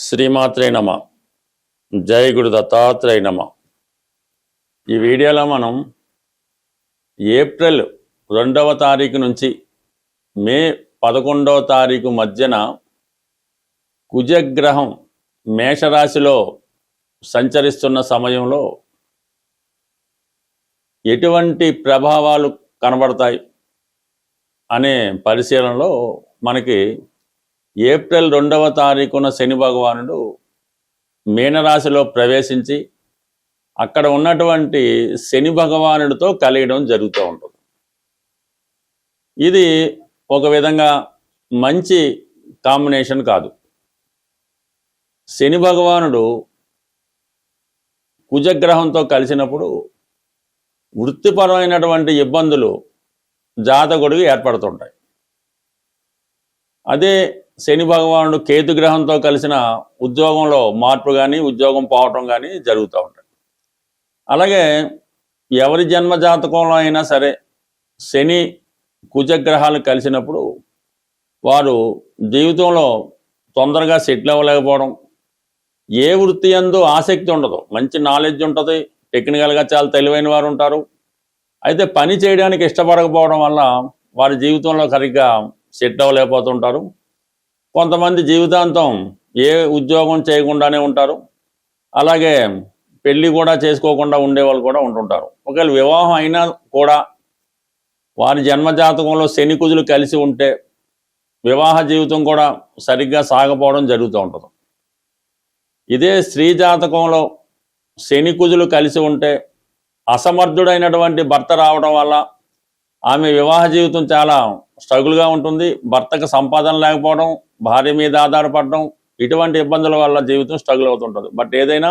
శ్రీమాత్రే నమ. జై గురు దత్తాత్రేయ నమ. ఈ వీడియోలో మనం ఏప్రిల్ 2వ తారీఖు నుంచి మే 11వ తారీఖు మధ్యన కుజగ్రహం మేషరాశిలో సంచరిస్తున్న సమయంలో ఎటువంటి ప్రభావాలు కనబడతాయి అనే పరిశీలనలో మనకి ఏప్రిల్ 2వ తారీఖున శని భగవానుడు మీనరాశిలో ప్రవేశించి అక్కడ ఉన్నటువంటి శని భగవానుడితో కలియడం జరుగుతూ ఉంటుంది. ఇది ఒక విధంగా మంచి కాంబినేషన్ కాదు. శని భగవానుడు కుజగ్రహంతో కలిసినప్పుడు వృత్తిపరమైనటువంటి ఇబ్బందులు జాతకుడికి ఏర్పడుతుంటాయి. అదే శని భగవానుడు కేతుగ్రహంతో కలిసిన ఉద్యోగంలో మార్పు కానీ ఉద్యోగం పోవటం కానీ జరుగుతూ ఉంటాయి. అలాగే ఎవరి జన్మ జాతకంలో అయినా సరే శని కుజగ్రహాలు కలిసినప్పుడు వారు జీవితంలో తొందరగా సెటిల్ అవ్వలేకపోవడం, ఏ వృత్తి యందు ఆసక్తి ఉండదు. మంచి నాలెడ్జ్ ఉంటుంది, టెక్నికల్గా చాలా తెలివైన వారు ఉంటారు. అయితే పని చేయడానికి ఇష్టపడకపోవడం వల్ల వారి జీవితంలో సరిగ్గా సెట్ అవ్వలేకపోతుంటారు. కొంతమంది జీవితాంతం ఏ ఉద్యోగం చేయకుండానే ఉంటారు. అలాగే పెళ్ళి కూడా చేసుకోకుండా ఉండేవాళ్ళు కూడా ఉంటుంటారు. ఒకవేళ వివాహం అయినా కూడా వారి జన్మజాతకంలో శని కుజులు కలిసి ఉంటే వివాహ జీవితం కూడా సరిగ్గా సాగపోవడం జరుగుతూ ఉంటుంది. ఇదే స్త్రీ జాతకంలో శని కుజులు కలిసి ఉంటే అసమర్థుడైనటువంటి భర్త రావడం వల్ల ఆమె వివాహ జీవితం చాలా స్ట్రగుల్గా ఉంటుంది. భర్తకు సంపాదన లేకపోవడం, భార్య మీద ఆధారపడడం, ఇటువంటి ఇబ్బందుల వల్ల జీవితం స్ట్రగుల్ అవుతుంటుంది. బట్ ఏదైనా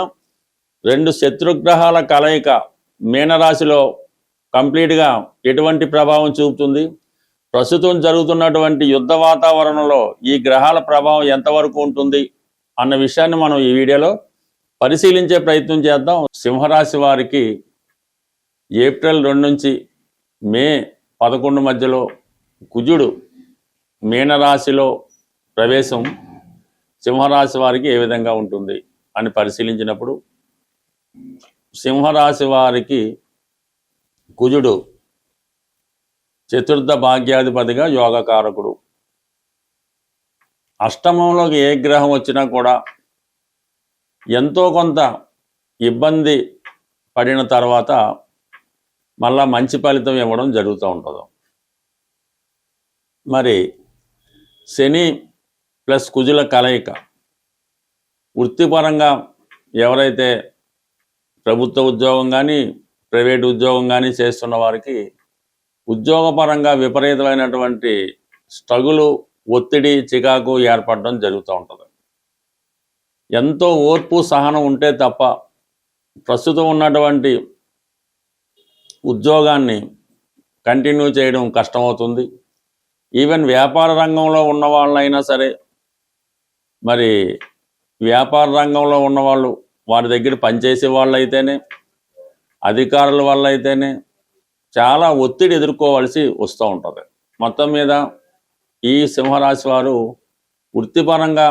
రెండు శత్రుగ్రహాల కలయిక మీనరాశిలో కంప్లీట్గా ఎటువంటి ప్రభావం చూపుతుంది, ప్రస్తుతం జరుగుతున్నటువంటి యుద్ధ వాతావరణంలో ఈ గ్రహాల ప్రభావం ఎంతవరకు ఉంటుంది అన్న విషయాన్ని మనం ఈ వీడియోలో పరిశీలించే ప్రయత్నం చేద్దాం. సింహరాశి వారికి ఏప్రిల్ 2 నుంచి మే 11 మధ్యలో కుజుడు మీనరాశిలో ప్రవేశం సింహరాశి వారికి ఏ విధంగా ఉంటుంది అని పరిశీలించినప్పుడు, సింహరాశి వారికి కుజుడు చతుర్థ భాగ్యాధిపతిగా యోగకారకుడు. అష్టమంలోకి ఏ గ్రహం వచ్చినా కూడా ఎంతో కొంత ఇబ్బంది పడిన తర్వాత మళ్ళా మంచి ఫలితం ఇవ్వడం జరుగుతూ ఉంటుంది. మరి శని ప్లస్ కుజుల కలయిక వృత్తిపరంగా ఎవరైతే ప్రభుత్వ ఉద్యోగం కానీ ప్రైవేట్ ఉద్యోగం కానీ చేస్తున్న వారికి ఉద్యోగపరంగా విపరీతమైనటువంటి స్ట్రగులు, ఒత్తిడి, చికాకు ఏర్పడడం జరుగుతూ ఉంటుంది. ఎంతో ఓర్పు సహనం ఉంటే తప్ప ప్రస్తుతం ఉన్నటువంటి ఉద్యోగాన్ని కంటిన్యూ చేయడం కష్టమవుతుంది. ఈవెన్ వ్యాపార రంగంలో ఉన్న వాళ్ళైనా సరే, మరి వ్యాపార రంగంలో ఉన్నవాళ్ళు వారి దగ్గర పనిచేసే వాళ్ళు అయితేనే, అధికారుల వల్ల అయితేనే చాలా ఒత్తిడి ఎదుర్కోవాల్సి వస్తూ ఉంటుంది. మొత్తం మీద ఈ సింహరాశి వారు వృత్తిపరంగా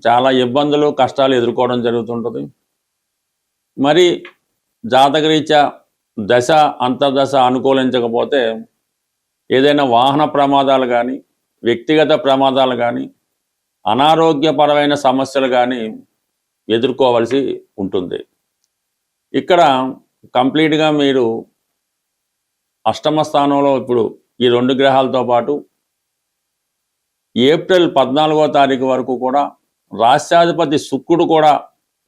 చాలా ఇబ్బందులు, కష్టాలు ఎదుర్కోవడం జరుగుతుంటుంది. మరి జాతకరీత్యా దశ అంతర్దశ అనుకూలించకపోతే ఏదైనా వాహన ప్రమాదాలు కానీ, వ్యక్తిగత ప్రమాదాలు కానీ, అనారోగ్యపరమైన సమస్యలు కానీ ఎదుర్కోవాల్సి ఉంటుంది. ఇక్కడ కంప్లీట్గా మీరు అష్టమ స్థానంలో ఇప్పుడు ఈ 2 గ్రహాలతో పాటు ఏప్రిల్ 14వ తారీఖు వరకు కూడా రాశ్యాధిపతి శుక్రుడు కూడా,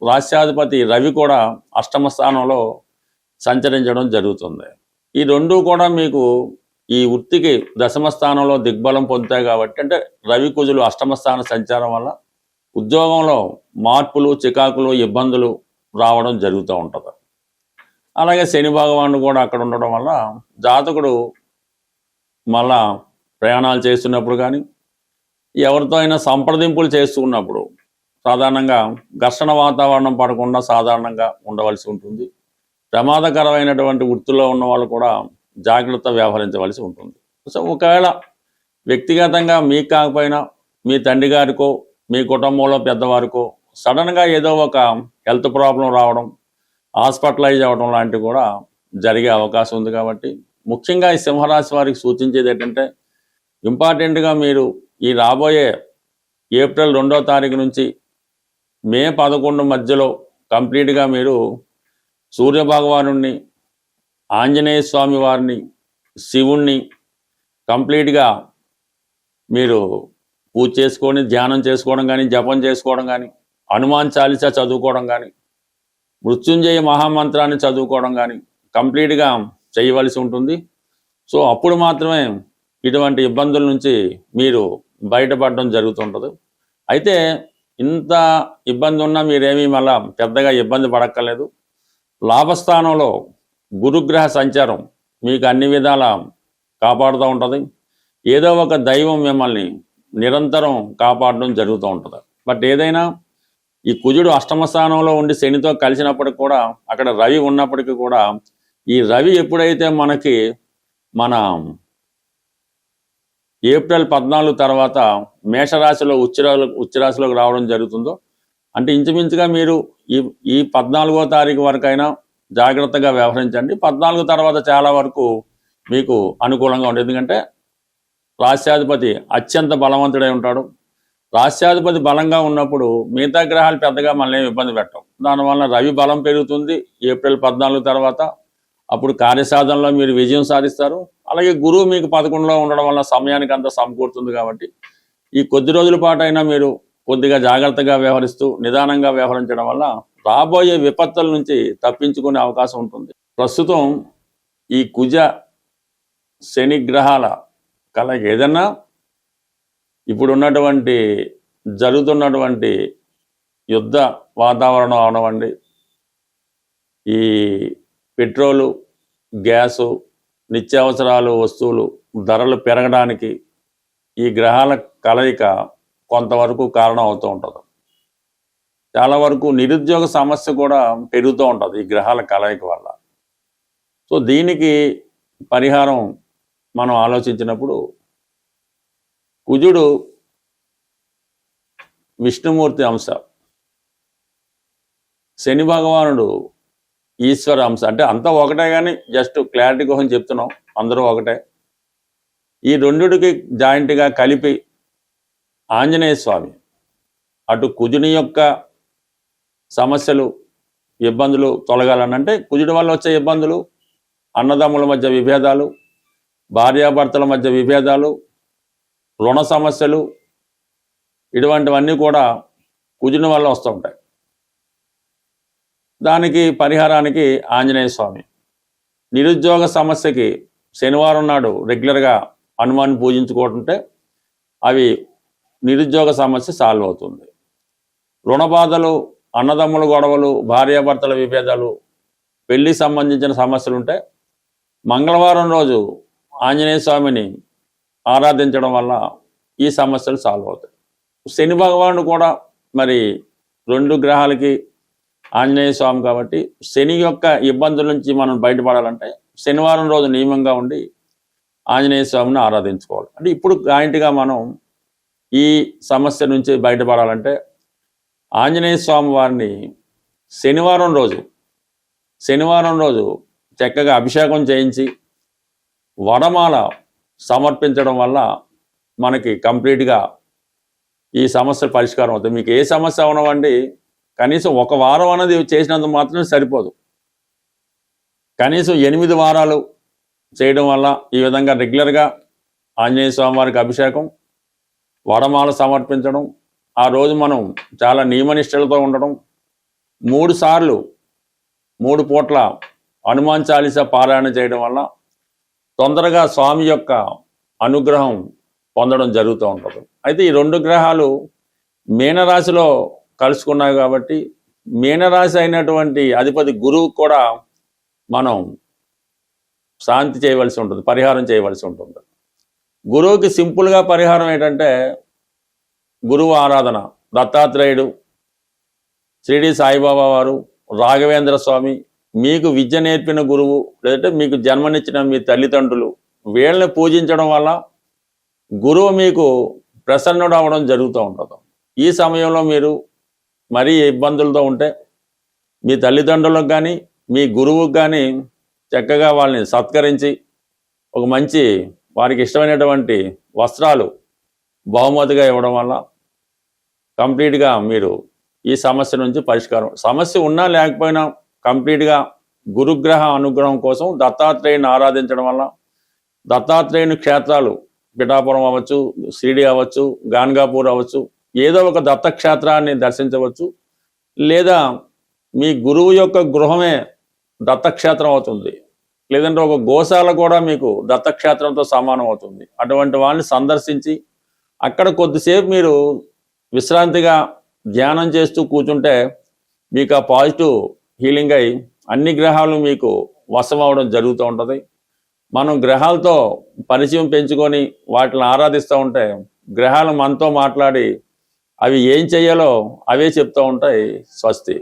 రాశ్యాధిపతి రవి కూడా అష్టమ స్థానంలో సంచరించడం జరుగుతుంది. ఈ 2 కూడా మీకు ఈ వృత్తికి దశమ స్థానంలో దిగ్బలం పొందుతాయి కాబట్టి, అంటే రవి కుజులు అష్టమ స్థాన సంచారం వల్ల ఉద్యోగంలో మార్పులు, చికాకులు, ఇబ్బందులు రావడం జరుగుతూ ఉంటుంది. అలాగే శని భగవానుడు కూడా అక్కడ ఉండడం వల్ల జాతకుడు మళ్ళా ప్రయాణాలు చేస్తున్నప్పుడు కానీ, ఎవరితో అయినా సంప్రదింపులు చేస్తున్నప్పుడు సాధారణంగా ఘర్షణ వాతావరణం పడకుండా సాధారణంగా ఉండవలసి ఉంటుంది. ప్రమాదకరమైనటువంటి వృత్తిలో ఉన్న వాళ్ళు కూడా జాగ్రత్త వ్యవహరించవలసి ఉంటుంది. సో ఒకవేళ వ్యక్తిగతంగా మీకు కాకపోయినా మీ తండ్రి గారికో, మీ కుటుంబంలో పెద్దవారికో సడన్గా ఏదో ఒక హెల్త్ ప్రాబ్లం రావడం, హాస్పిటలైజ్ అవ్వడం లాంటివి కూడా జరిగే అవకాశం ఉంది. కాబట్టి ముఖ్యంగా ఈ సింహరాశి వారికి సూచించేది ఏంటంటే, ఇంపార్టెంట్గా మీరు ఈ రాబోయే ఏప్రిల్ 2వ తారీఖు నుంచి మే 11 మధ్యలో కంప్లీట్గా మీరు సూర్యభగవానుణ్ణి, ఆంజనేయ స్వామి వారిని, శివుణ్ణి కంప్లీట్గా మీరు పూజ చేసుకొని ధ్యానం చేసుకోవడం కానీ, జపం చేసుకోవడం కానీ, హనుమాన్ చాలీసా చదువుకోవడం కానీ, మృత్యుంజయ మహామంత్రాన్ని చదువుకోవడం కానీ కంప్లీట్గా చేయవలసి ఉంటుంది. సో అప్పుడు మాత్రమే ఇటువంటి ఇబ్బందుల నుంచి మీరు బయటపడడం జరుగుతుంటుంది. అయితే ఇంత ఇబ్బంది ఉన్నా మీరేమీ మళ్ళా పెద్దగా ఇబ్బంది పడక్కర్లేదు. లాభస్థానంలో గురుగ్రహ సంచారం మీకు అన్ని విధాల కాపాడుతూ ఉంటుంది. ఏదో ఒక దైవం మిమ్మల్ని నిరంతరం కాపాడడం జరుగుతూ ఉంటుంది. బట్ ఏదైనా ఈ కుజుడు అష్టమ స్థానంలో ఉండి శనితో కలిసినప్పటికి కూడా, అక్కడ రవి ఉన్నప్పటికీ కూడా, ఈ రవి ఎప్పుడైతే మనకి మన ఏప్రిల్ 14 తర్వాత మేషరాశిలో ఉచ్చరాశిలోకి రావడం జరుగుతుందో, అంటే ఇంచుమించుగా మీరు ఈ 14వ తారీఖు వరకైనా జాగ్రత్తగా వ్యవహరించండి. 14 తర్వాత చాలా వరకు మీకు అనుకూలంగా ఉంటుంది. ఎందుకంటే రాశ్యాధిపతి అత్యంత బలవంతుడై ఉంటాడు. రాశ్యాధిపతి బలంగా ఉన్నప్పుడు మిగతా గ్రహాలు పెద్దగా మనల్ని ఏమి ఇబ్బంది పెట్టవు. దానివల్ల రవి బలం పెరుగుతుంది ఏప్రిల్ 14 తర్వాత. అప్పుడు కార్యసాధనలో మీరు విజయం సాధిస్తారు. అలాగే గురువు మీకు 11లో ఉండడం వల్ల సమయానికి అంతా సమకూరుతుంది. కాబట్టి ఈ కొద్ది రోజుల పాటు అయినా మీరు కొద్దిగా జాగ్రత్తగా వ్యవహరిస్తూ నిదానంగా వ్యవహరించడం వల్ల రాబోయే విపత్తుల నుంచి తప్పించుకునే అవకాశం ఉంటుంది. ప్రస్తుతం ఈ కుజ శని గ్రహాల కలయిక ఏదన్నా ఇప్పుడున్నటువంటి జరుగుతున్నటువంటి యుద్ధ వాతావరణం అవనవండి, ఈ పెట్రోలు, గ్యాసు, నిత్యావసరాలు వస్తువులు ధరలు పెరగడానికి ఈ గ్రహాల కలయిక కొంతవరకు కారణం అవుతూ ఉంటుంది. చాలా వరకు నిరుద్యోగ సమస్య కూడా పెరుగుతూ ఉంటుంది ఈ గ్రహాల కలయిక వల్ల. సో దీనికి పరిహారం మనం ఆలోచించినప్పుడు, కుజుడు విష్ణుమూర్తి అంశ, శని భగవానుడు ఈశ్వర అంశ. అంటే అంతా ఒకటే, కానీ జస్ట్ క్లారిటీ కోసం చెప్తున్నాం, అందరూ ఒకటే. ఈ రెండుకి జాయింట్గా కలిపి ఆంజనేయ స్వామి అటు కుజుని యొక్క సమస్యలు, ఇబ్బందులు తొలగాలనంటే, కుజుడి వల్ల వచ్చే ఇబ్బందులు, అన్నదమ్ముల మధ్య విభేదాలు, భార్యాభర్తల మధ్య విభేదాలు, రుణ సమస్యలు, ఇటువంటివన్నీ కూడా కుజుని వల్ల వస్తూ ఉంటాయి. దానికి పరిహారానికి ఆంజనేయ స్వామి. నిరుద్యోగ సమస్యకి శనివారం నాడు రెగ్యులర్గా హనుమాన్ని పూజించుకుంటుంటే అవి నిరుద్యోగ సమస్య సాల్వ్ అవుతుంది. రుణ బాధలు, అన్నదమ్ముల గొడవలు, భార్యాభర్తల విభేదాలు, పెళ్లి సంబంధించిన సమస్యలు ఉంటే మంగళవారం రోజు ఆంజనేయ స్వామిని ఆరాధించడం వల్ల ఈ సమస్యలు సాల్వ్ అవుతాయి. శని భగవానుడు కూడా మరి 2 గ్రహాలకి ఆంజనేయ స్వామి కాబట్టి, శని యొక్క ఇబ్బందుల నుంచి మనం బయటపడాలంటే శనివారం రోజు నియమంగా ఉండి ఆంజనేయ స్వామిని ఆరాధించుకోవాలి. అంటే ఇప్పుడు జాయింట్గా మనం ఈ సమస్య నుంచి బయటపడాలంటే ఆంజనేయ స్వామి వారిని శనివారం రోజు చక్కగా అభిషేకం చేయించి వడమాల సమర్పించడం వల్ల మనకి కంప్లీట్గా ఈ సమస్య పరిష్కారం అవుతుంది. మీకు ఏ సమస్య అవనవండి, కనీసం 1 వారం అనేది చేసినందుకు మాత్రమే సరిపోదు. కనీసం 8 వారాలు చేయడం వల్ల ఈ విధంగా రెగ్యులర్గా ఆంజనేయ స్వామి వారికి అభిషేకం, వడమాల సమర్పించడం, ఆ రోజు మనం చాలా నియమనిష్టలతో ఉండడం, 3 సార్లు 3 పూట్ల హనుమాన్ చాలీసా పారాయణ చేయడం వల్ల తొందరగా స్వామి యొక్క అనుగ్రహం పొందడం జరుగుతూ ఉంటుంది. అయితే ఈ 2 గ్రహాలు మీనరాశిలో కలుసుకున్నాయి కాబట్టి మీనరాశి అయినటువంటి అధిపతి గురువు కూడా మనం శాంతి చేయవలసి ఉంటుంది, పరిహారం చేయవలసి ఉంటుంది. గురువుకి సింపుల్గా పరిహారం ఏంటంటే గురువు ఆరాధన. దత్తాత్రేయుడు, షిరిడి సాయిబాబా వారు, రాఘవేంద్ర స్వామి, మీకు విద్య నేర్పిన గురువు, లేదంటే మీకు జన్మనిచ్చిన మీ తల్లిదండ్రులు, వీళ్ళని పూజించడం వల్ల గురువు మీకు ప్రసన్నుడు అవ్వడం జరుగుతూ ఉంటుంది. ఈ సమయంలో మీరు మరీ ఇబ్బందులతో ఉంటే మీ తల్లిదండ్రులకు కానీ మీ గురువుకు కానీ చక్కగా వాళ్ళని సత్కరించి ఒక మంచి వారికి ఇష్టమైనటువంటి వస్త్రాలు బహుమతిగా ఇవ్వడం వల్ల కంప్లీట్గా మీరు ఈ సమస్య నుంచి పరిష్కారం, సమస్య ఉన్నా లేకపోయినా కంప్లీట్గా గురుగ్రహ అనుగ్రహం కోసం దత్తాత్రేయుని ఆరాధించడం వల్ల, దత్తాత్రేయుని క్షేత్రాలు పిఠాపురం అవ్వచ్చు, షిరిడి అవ్వచ్చు, గాన్గాపూర్ అవ్వచ్చు, ఏదో ఒక దత్తక్షేత్రాన్ని దర్శించవచ్చు. లేదా మీ గురువు యొక్క గృహమే దత్తక్షేత్రం అవుతుంది, లేదంటే ఒక గోశాల కూడా మీకు దత్తక్షేత్రంతో సమానం అవుతుంది. అటువంటి వాళ్ళని సందర్శించి అక్కడ కొద్దిసేపు మీరు విశ్రాంతిగా ధ్యానం చేస్తూ కూర్చుంటే మీకు ఆ పాజిటివ్ హీలింగ్ అయి అన్ని గ్రహాలు మీకు వశం అవడం జరుగుతూ ఉంటుంది. మనం గ్రహాలతో పరిచయం పెంచుకొని వాటిని ఆరాధిస్తూ ఉంటే గ్రహాలు మనతో మాట్లాడి అవి ఏం చేయాలో అవే చెప్తూ ఉంటాయి. స్వస్తి.